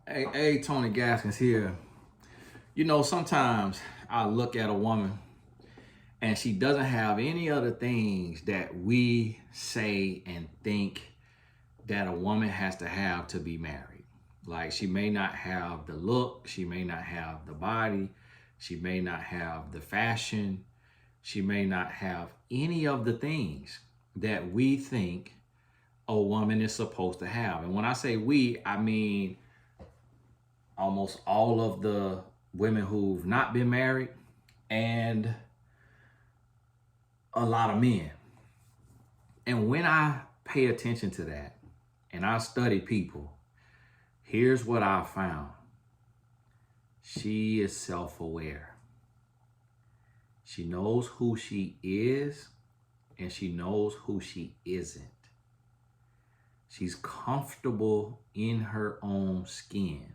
Hey, Tony Gaskins here. Sometimes I look at a woman and she doesn't have any other things that we say and think that a woman has to have to be married. Like she may not have the look, she may not have the body, she may not have the fashion, she may not have any of the things that we think a woman is supposed to have. And when I say we, I mean almost all of the women who've not been married and a lot of men. And when I pay attention to that and I study people, here's what I found. She is self-aware. She knows who she is and she knows who she isn't. She's comfortable in her own skin.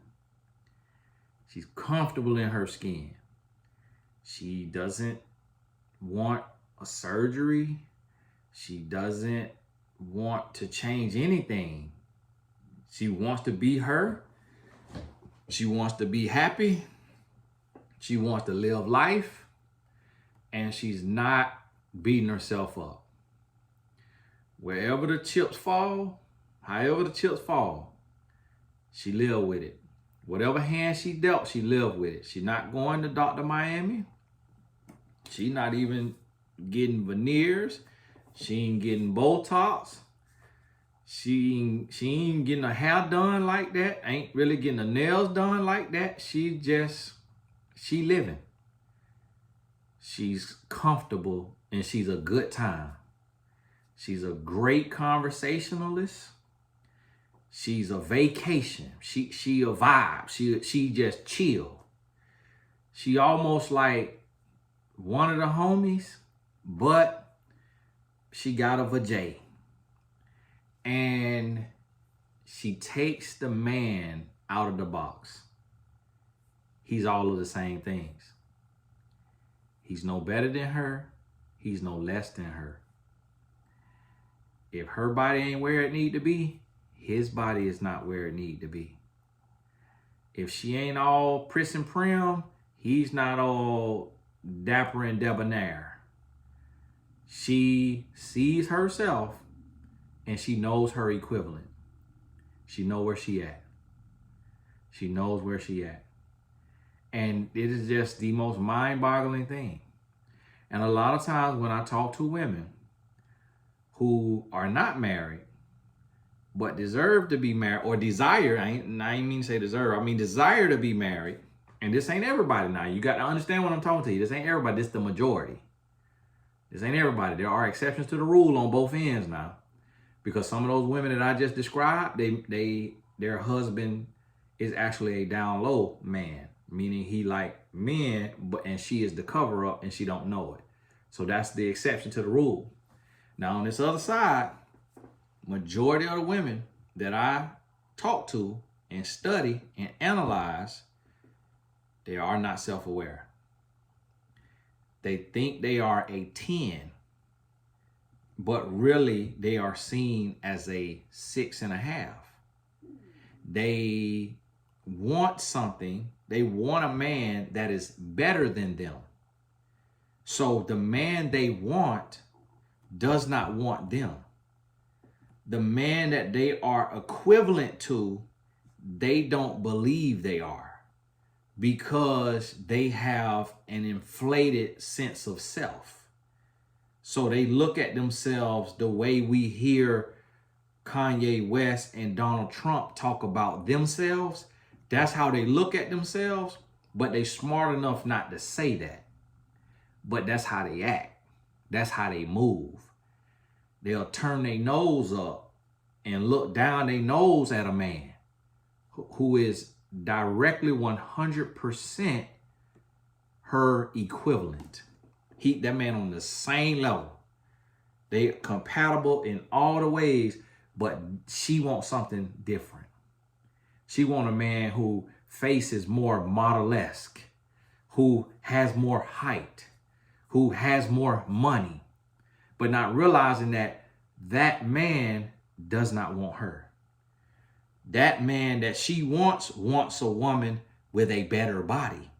She's comfortable in her skin. She doesn't want a surgery. She doesn't want to change anything. She wants to be her. She wants to be happy. She wants to live life. And she's not beating herself up. Wherever the chips fall, however the chips fall, she live with it. Whatever hand she dealt, she lived with it. She's not going to Dr. Miami. She's not even getting veneers. She ain't getting Botox. She ain't getting her hair done like that. Ain't really getting her nails done like that. She living. She's comfortable and she's a good time. She's a great conversationalist. She's a vacation. She a vibe. She just chill. She almost like one of the homies, but she got a vajay. And she takes the man out of the box. He's all of the same things. He's no better than her. He's no less than her. If her body ain't where it need to be, his body is not where it need to be. If she ain't all pris and prim, he's not all dapper and debonair. She sees herself and she knows her equivalent. She knows where she at. She knows where she at. And it is just the most mind-boggling thing. And a lot of times when I talk to women who are not married, but deserve to be married, or desire, I ain't mean to say deserve, I mean desire to be married. And this ain't everybody now. You got to understand what I'm talking to you. This ain't everybody, this the majority. This ain't everybody. There are exceptions to the rule on both ends now. Because some of those women that I just described, their husband is actually a down low man, meaning he like men, and she is the cover up and she don't know it. So that's the exception to the rule. Now on this other side, majority of the women that I talk to and study and analyze, they are not self-aware. They think they are a 10, but really they are seen as a 6.5. They want something. They want a man that is better than them. So the man they want does not want them. The man that they are equivalent to, they don't believe they are, because they have an inflated sense of self. So they look at themselves the way we hear Kanye West and Donald Trump talk about themselves. That's how they look at themselves, but they smart enough not to say that. But that's how they act. That's how they move. They'll turn their nose up and look down their nose at a man who is directly 100% her equivalent. That man on the same level. They compatible in all the ways, but she wants something different. She wants a man who face is more model-esque, who has more height, who has more money, but not realizing that that man does not want her. That man that she wants a woman with a better body,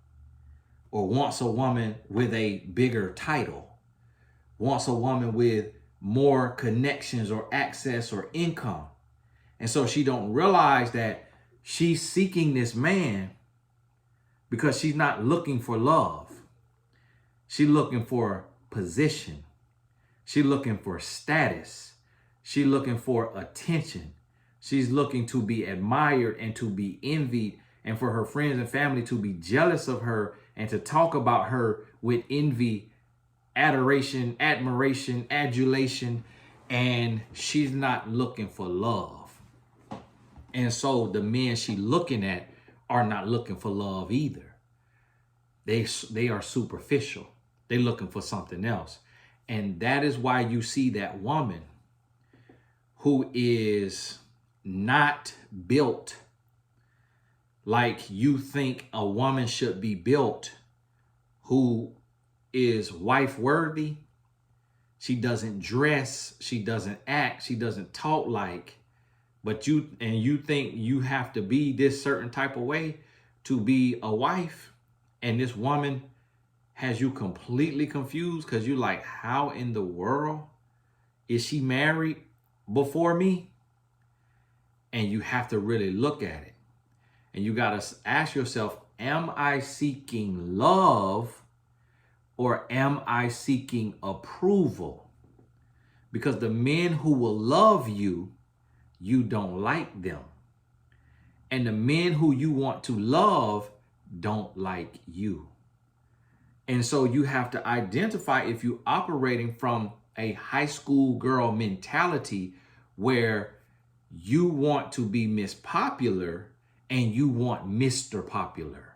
or wants a woman with a bigger title, wants a woman with more connections or access or income. And so she don't realize that she's seeking this man because she's not looking for love. She's looking for position. She's looking for status. She's looking for attention. She's looking to be admired and to be envied, and for her friends and family to be jealous of her and to talk about her with envy, adoration, admiration, adulation, and she's not looking for love. And so the men she's looking at are not looking for love either. They are superficial. They're looking for something else. And that is why you see that woman who is not built like you think a woman should be built, who is wife worthy. She doesn't dress, she doesn't act, she doesn't talk like, but you think you have to be this certain type of way to be a wife, and this woman has you completely confused because you're like, how in the world is she married before me? And you have to really look at it. And you got to ask yourself, am I seeking love or am I seeking approval? Because the men who will love you, you don't like them. And the men who you want to love don't like you. And so you have to identify if you're operating from a high school girl mentality where you want to be Miss Popular and you want Mr. Popular.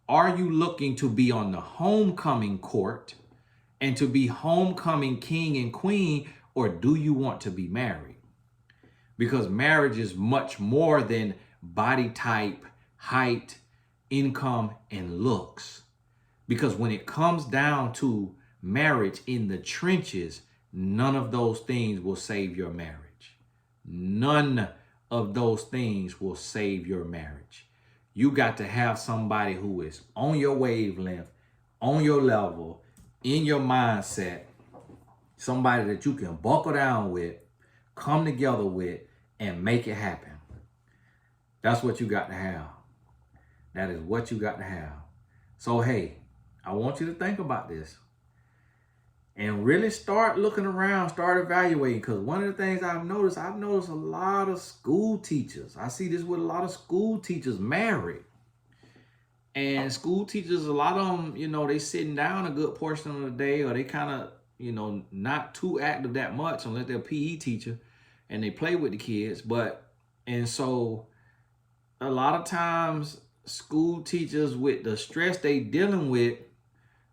Are you looking to be on the homecoming court and to be homecoming king and queen, or do you want to be married? Because marriage is much more than body type, height, income, and looks. Because when it comes down to marriage in the trenches, none of those things will save your marriage. None of those things will save your marriage. You got to have somebody who is on your wavelength, on your level, in your mindset, somebody that you can buckle down with, come together with, and make it happen. That's what you got to have. That is what you got to have. So, hey, I want you to think about this and really start looking around, start evaluating. Because one of the things I've noticed a lot of school teachers. I see this with a lot of school teachers married. And school teachers, a lot of them, they sitting down a good portion of the day, or they kind of, not too active that much unless they're a PE teacher and they play with the kids. And so a lot of times school teachers, with the stress they dealing with,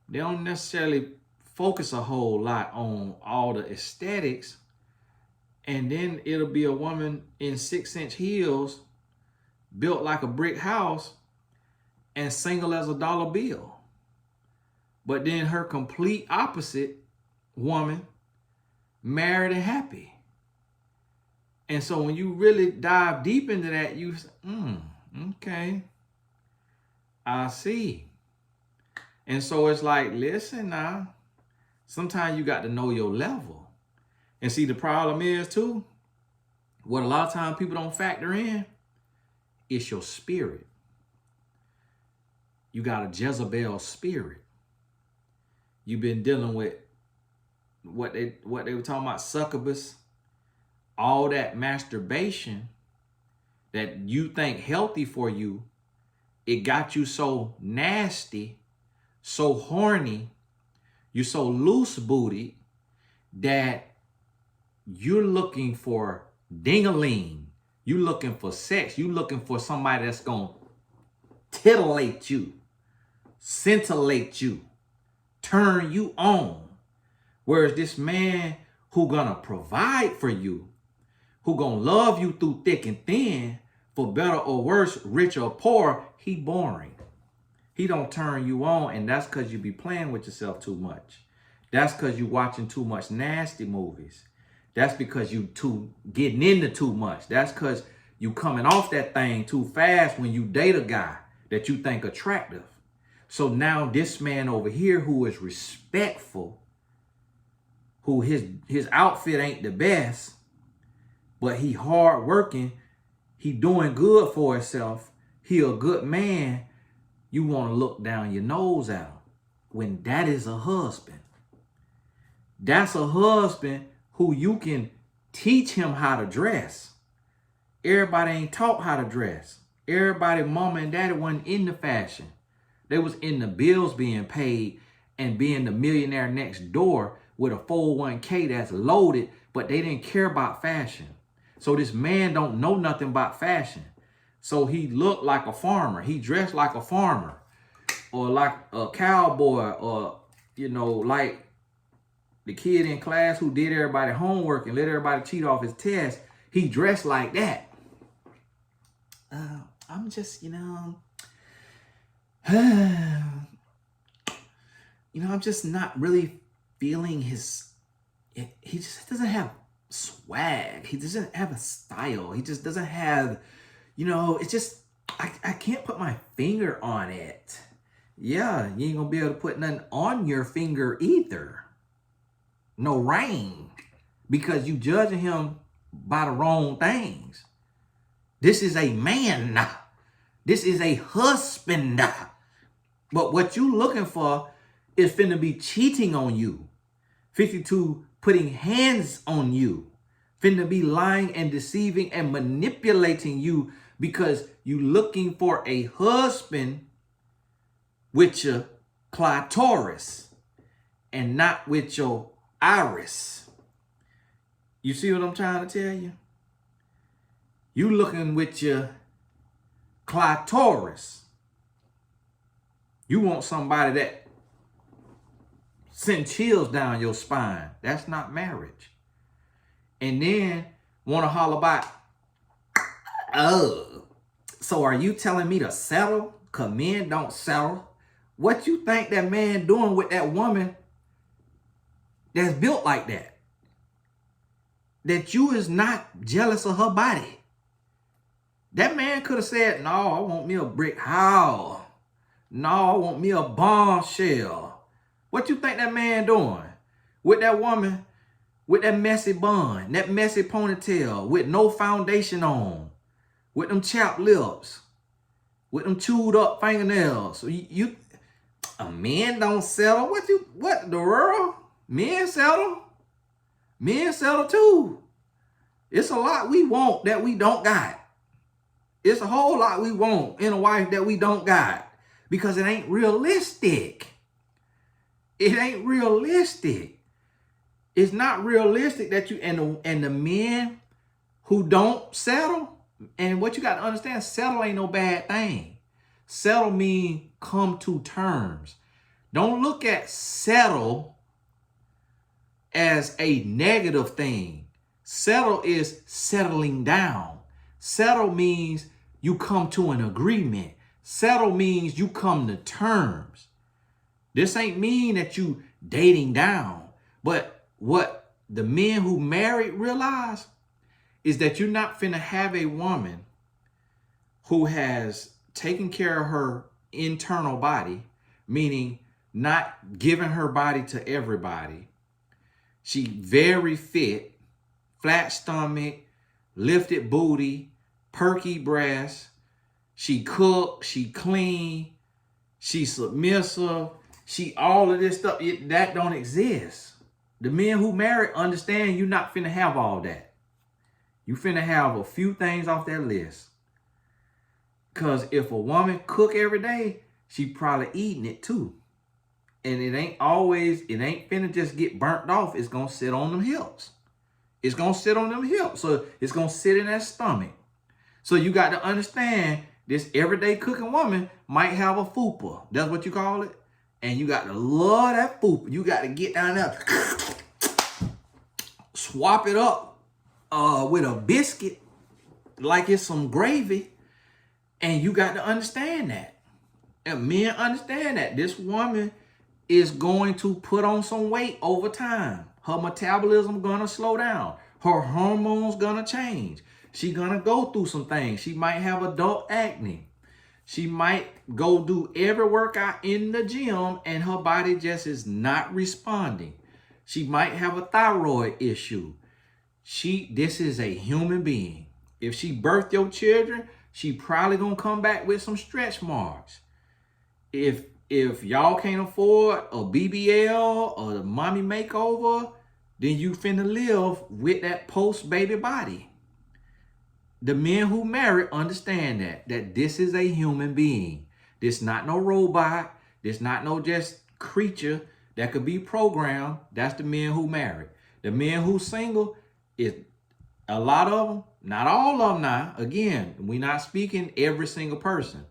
they don't necessarily focus a whole lot on all the aesthetics. And then it'll be a woman in 6-inch heels, built like a brick house, and single as a dollar bill. But then her complete opposite woman, married and happy. And so when you really dive deep into that, you say, okay, I see. And so it's like, listen now, sometimes you got to know your level. And see, the problem is too, what a lot of times people don't factor in, it's your spirit. You got a Jezebel spirit. You've been dealing with what they were talking about, succubus, all that masturbation that you think healthy for you. It got you so nasty, so horny, you're so loose booty that you're looking for ding-a-ling. You're looking for sex. You're looking for somebody that's going to titillate you, scintillate you, turn you on. Whereas this man who gonna provide for you, who gonna love you through thick and thin, for better or worse, rich or poor, he boring. He don't turn you on, and that's because you be playing with yourself too much. That's because you watching too much nasty movies. That's because you getting into too much. That's because You coming off that thing too fast when you date a guy that you think attractive. So now this man over here who is respectful, who his outfit ain't the best, but he hard working, he doing good for himself, he a good man, you want to look down your nose at him when that is a husband. That's a husband who you can teach him how to dress. Everybody ain't taught how to dress. Everybody, mama and daddy wasn't into fashion. They was in the bills being paid and being the millionaire next door with a 401k that's loaded, but they didn't care about fashion. So this man don't know nothing about fashion. So he looked like a farmer. He dressed like a farmer or like a cowboy or, you know, like the kid in class who did everybody homework and let everybody cheat off his test. He dressed like that. I'm just, I'm just not really feeling he just doesn't have swag. He doesn't have a style. He just doesn't have, it's just, I can't put my finger on it. Yeah, you ain't gonna be able to put nothing on your finger either. No ring, because you judging him by the wrong things. This is a man. This is a husband. But what you looking for is finna be cheating on you. 52 putting hands on you. Finna be lying and deceiving and manipulating you because you looking for a husband with your clitoris and not with your iris. You see what I'm trying to tell you? You looking with your clitoris. You want somebody that send chills down your spine. That's not marriage. And then want to holler about, oh, so are you telling me to settle? Because men don't settle. What you think that man doing with that woman that's built like that? That you is not jealous of her body. That man could have said, no, I want me a brick house. No, I want me a bombshell. What you think that man doing with that woman, with that messy bun, that messy ponytail, with no foundation on, with them chapped lips, with them chewed up fingernails? So a man don't settle. What the world? Men settle. Men settle too. It's a lot we want that we don't got. It's a whole lot we want in a wife that we don't got because it ain't realistic. It ain't realistic. It's not realistic that you and the men who don't settle, and what you got to understand, settle ain't no bad thing. Settle mean come to terms. Don't look at settle as a negative thing. Settle is settling down. Settle means you come to an agreement. Settle means you come to terms. This ain't mean that you dating down. But what the men who married realize is that you're not finna have a woman who has taken care of her internal body, meaning not giving her body to everybody. She very fit, flat stomach, lifted booty, perky breasts. She cook, she clean, she submissive, she all of this stuff. That don't exist. The men who married understand you're not finna have all that. You finna have a few things off that list. Because if a woman cook every day, she probably eating it too. And it ain't finna just get burnt off. It's gonna sit on them hips. It's gonna sit on them hips. So it's gonna sit in that stomach. So you got to understand this everyday cooking woman might have a fupa. That's what you call it. And you got to love that fupa. You got to get down there, swap it up with a biscuit like it's some gravy. And you got to understand that. And men understand that this woman is going to put on some weight over time. Her metabolism gonna slow down. Her hormones gonna change. She gonna go through some things. She might have adult acne. She might go do every workout in the gym and her body just is not responding. She might have a thyroid issue. This is a human being. If she birthed your children, she probably gonna come back with some stretch marks. If y'all can't afford a BBL or the mommy makeover, then you finna live with that post-baby body. The men who marry understand that this is a human being. This not no robot. This not no just creature that could be programmed. That's the men who marry. The men who single, is a lot of them, not all of them now. Again, we're not speaking every single person.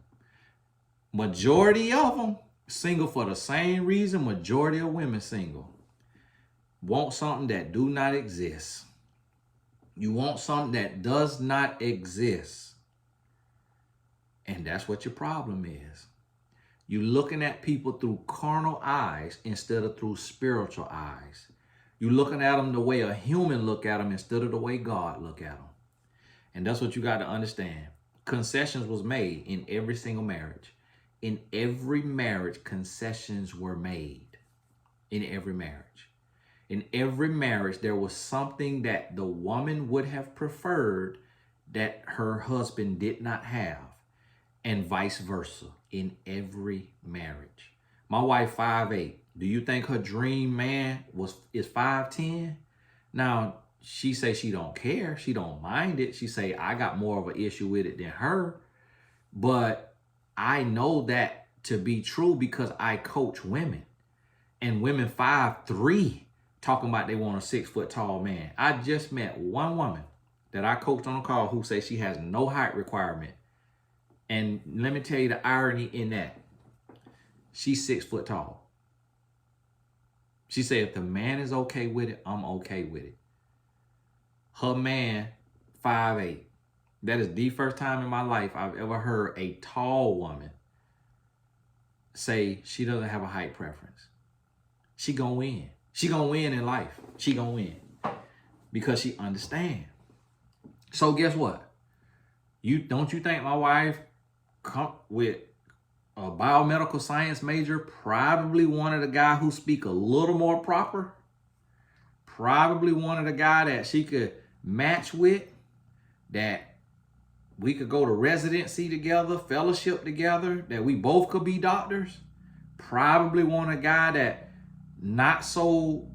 Majority of them single for the same reason majority of women single. Want something that do not exist. You want something that does not exist. And that's what your problem is. You're looking at people through carnal eyes instead of through spiritual eyes. You're looking at them the way a human look at them instead of the way God look at them. And that's what you got to understand. Concessions was made in every single marriage. In every marriage, concessions were made. In every marriage. In every marriage, there was something that the woman would have preferred that her husband did not have, and vice versa in every marriage. My wife 5'8". Do you think her dream man is 5'10"? Now, she say she don't care. She don't mind it. She say, I got more of an issue with it than her. But I know that to be true because I coach women. And women 5'3" talking about they want a 6 foot tall man. I just met one woman that I coached on a call who says she has no height requirement. And let me tell you the irony in that. She's 6 foot tall. She said, if the man is okay with it, I'm okay with it. Her man, 5'8". That is the first time in my life I've ever heard a tall woman say she doesn't have a height preference. She gonna win. She gonna win in life. She gonna win because she understands. So guess what? Don't you think my wife come with a biomedical science major, probably wanted a guy who speak a little more proper, probably wanted a guy that she could match with, that we could go to residency together, fellowship together, that we both could be doctors, probably want a guy that not so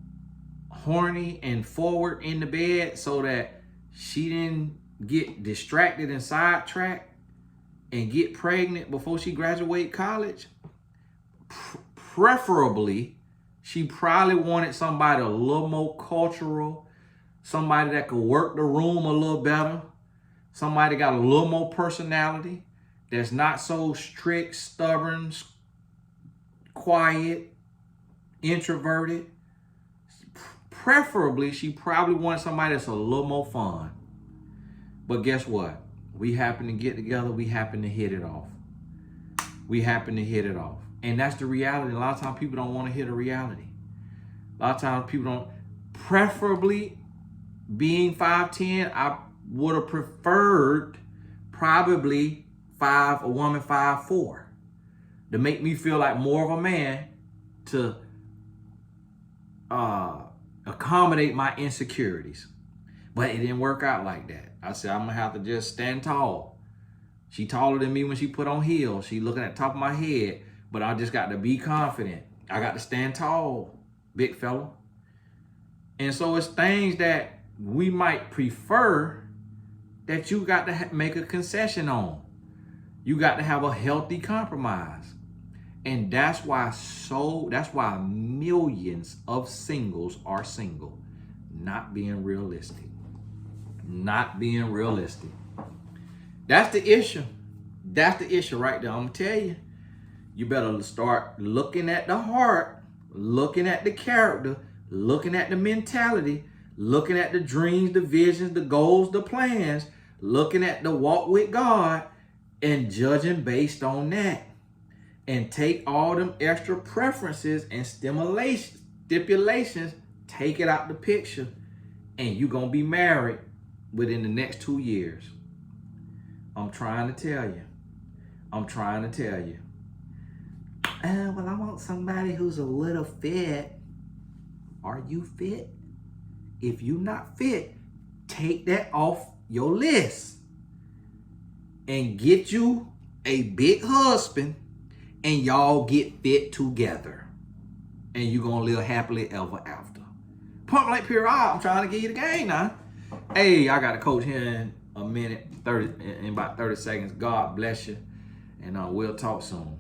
horny and forward in the bed so that she didn't get distracted and sidetracked and get pregnant before she graduate college. Preferably, she probably wanted somebody a little more cultural, somebody that could work the room a little better, somebody got a little more personality, that's not so strict, stubborn, quiet, introverted. Preferably, she probably wanted somebody that's a little more fun. But guess what? We happen to get together. We happen to hit it off. We happen to hit it off. And that's the reality. A lot of times people don't want to hear the reality. A lot of times people don't. Preferably being 5'10", I would have preferred probably a woman 5'4", to make me feel like more of a man, to accommodate my insecurities. But it didn't work out like that. I said, I'm gonna have to just stand tall. She taller than me when she put on heels. She looking at the top of my head, but I just got to be confident. I got to stand tall, big fella. And so it's things that we might prefer that you got to make a concession on. You got to have a healthy compromise. And that's why millions of singles are single. Not being realistic. Not being realistic. That's the issue. That's the issue right there. I'm going to tell you. You better start looking at the heart, looking at the character, looking at the mentality, looking at the dreams, the visions, the goals, the plans, looking at the walk with God, and judging based on that. And take all them extra preferences and stipulations, take it out the picture, and you're going to be married within the next 2 years. I'm trying to tell you. Well, I want somebody who's a little fit. Are you fit? If you're not fit, take that off your list and get you a big husband, and y'all get fit together, and you're gonna live happily ever after. Point blank period. I'm trying to give you the game now. Hey, I got a coach here in a minute, in about 30 seconds. God bless you, and we'll talk soon.